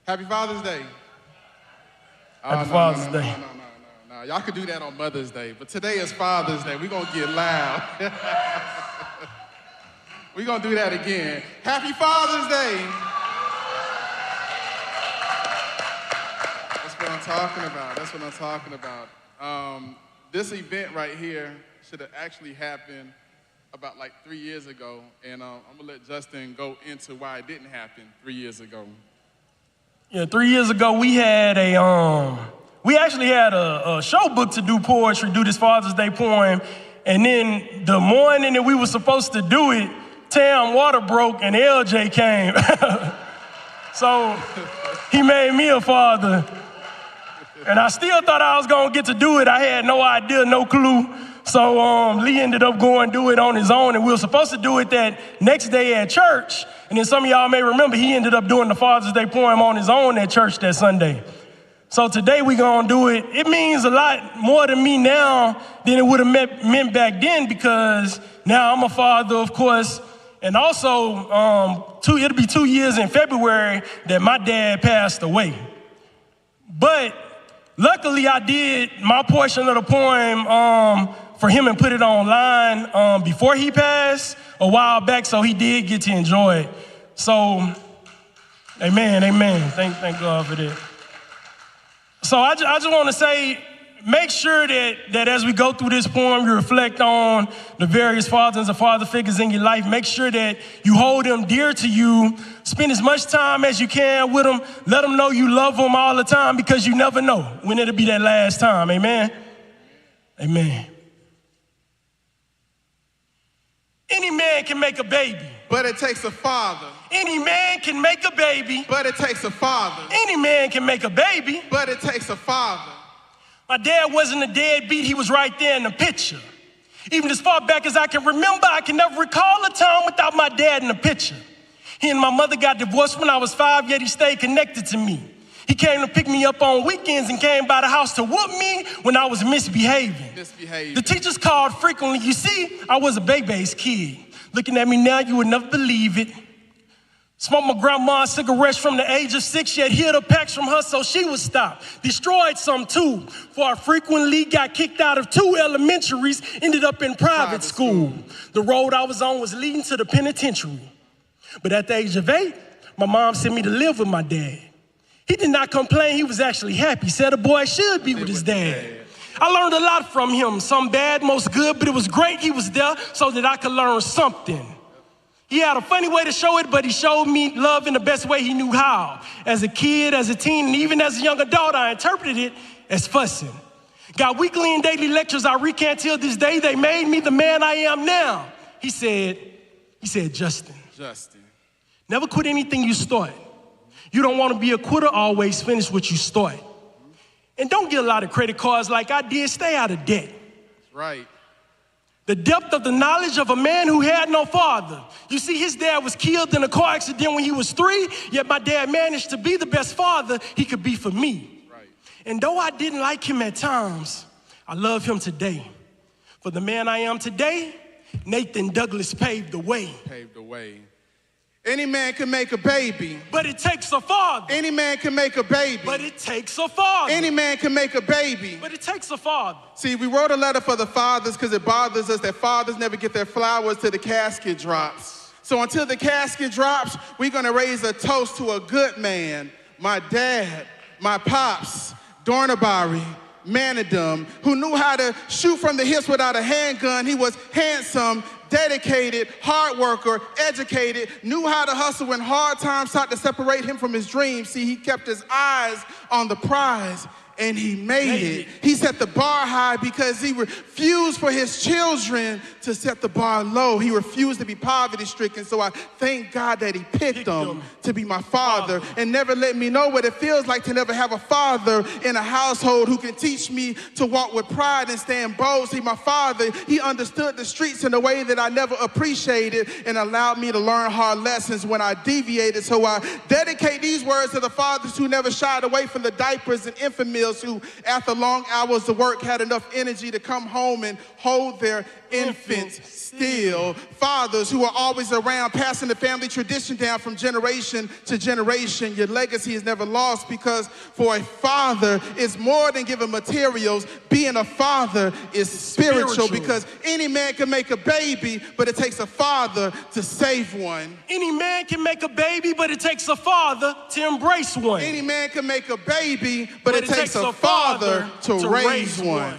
Happy Father's Day. Happy Father's Day. No. Y'all could do that on Mother's Day, but today is Father's Day. We're going to get loud. We're going to do that again. Happy Father's Day. That's what I'm talking about. This event right here should have actually happened about like 3 years ago, and I'm going to let Justin go into why it didn't happen 3 years ago. Yeah, 3 years ago we had we actually had a show book to do poetry, do this Father's Day poem, and then the morning that we were supposed to do it, Tam water broke and LJ came. So he made me a father, and I still thought I was gonna get to do it. I had no idea, no clue. So Lee ended up going do it on his own, and we were supposed to do it that next day at church. And then some of y'all may remember he ended up doing the Father's Day poem on his own at church that Sunday. So today we gonna do it. It means a lot more to me now than it would have meant back then, because now I'm a father, of course, and also it'll be 2 years in February that my dad passed away. But luckily I did my portion of the poem for him and put it online before he passed a while back, so he did get to enjoy it. So, amen. Thank God for that. So I just want to say, make sure that as we go through this poem, you reflect on the various fathers and father figures in your life. Make sure that you hold them dear to you. Spend as much time as you can with them. Let them know you love them all the time, because you never know when it'll be that last time. Amen? Amen. Any man can make a baby, but it takes a father. Any man can make a baby, but it takes a father. Any man can make a baby, but it takes a father. My dad wasn't a deadbeat, he was right there in the picture. Even as far back as I can remember, I can never recall a time without my dad in the picture. He and my mother got divorced when I was 5, yet he stayed connected to me. He came to pick me up on weekends and came by the house to whoop me when I was misbehaving. The teachers called frequently. You see, I was a baby's kid. Looking at me now, you would never believe it. Smoked my grandma's cigarettes from the age of 6, yet hid the packs from her so she would stop. Destroyed some too, for I frequently got kicked out of 2 elementaries, ended up in private school. The road I was on was leading to the penitentiary. But at the age of 8, my mom sent me to live with my dad. He did not complain, he was actually happy. Said a boy should be with his dad. I learned a lot from him, some bad, most good, but it was great he was there so that I could learn something. He had a funny way to show it, but he showed me love in the best way he knew how. As a kid, as a teen, and even as a young adult, I interpreted it as fussing. Got weekly and daily lectures I recant till this day. They made me the man I am now. He said, Justin, never quit anything you start. You don't want to be a quitter, always finish what you start. And don't get a lot of credit cards like I did. Stay out of debt. That's right. The depth of the knowledge of a man who had no father. You see, his dad was killed in a car accident when he was 3, yet my dad managed to be the best father he could be for me. Right. And though I didn't like him at times, I love him today. For the man I am today, Nathan Douglas paved the way. Any man can make a baby, but it takes a father. Any man can make a baby, but it takes a father. Any man can make a baby, but it takes a father. See, we wrote a letter for the fathers because it bothers us that fathers never get their flowers till the casket drops. So until the casket drops, we're gonna raise a toast to a good man, my dad, my pops, Dornabari, Manadum, who knew how to shoot from the hips without a handgun. He was handsome, dedicated, hard worker, educated, knew how to hustle when hard times sought to separate him from his dreams. See, he kept his eyes on the prize, and he made it. He set the bar high because he refused for his children to set the bar low. He refused to be poverty-stricken, so I thank God that he picked him to be my father and never let me know what it feels like to never have a father in a household who can teach me to walk with pride and stand bold. See, my father, he understood the streets in a way that I never appreciated and allowed me to learn hard lessons when I deviated. So I dedicate these words to the fathers who never shied away from the diapers and infant meals, who, after long hours of work, had enough energy to come home and hold their infants still. Fathers who are always around, passing the family tradition down from generation to generation. Your legacy is never lost, because for a father is more than giving materials. Being a father is spiritual, because any man can make a baby, but it takes a father to save one. Any man can make a baby, but it takes a father to embrace one. Any man can make a baby, but it takes a father to raise one.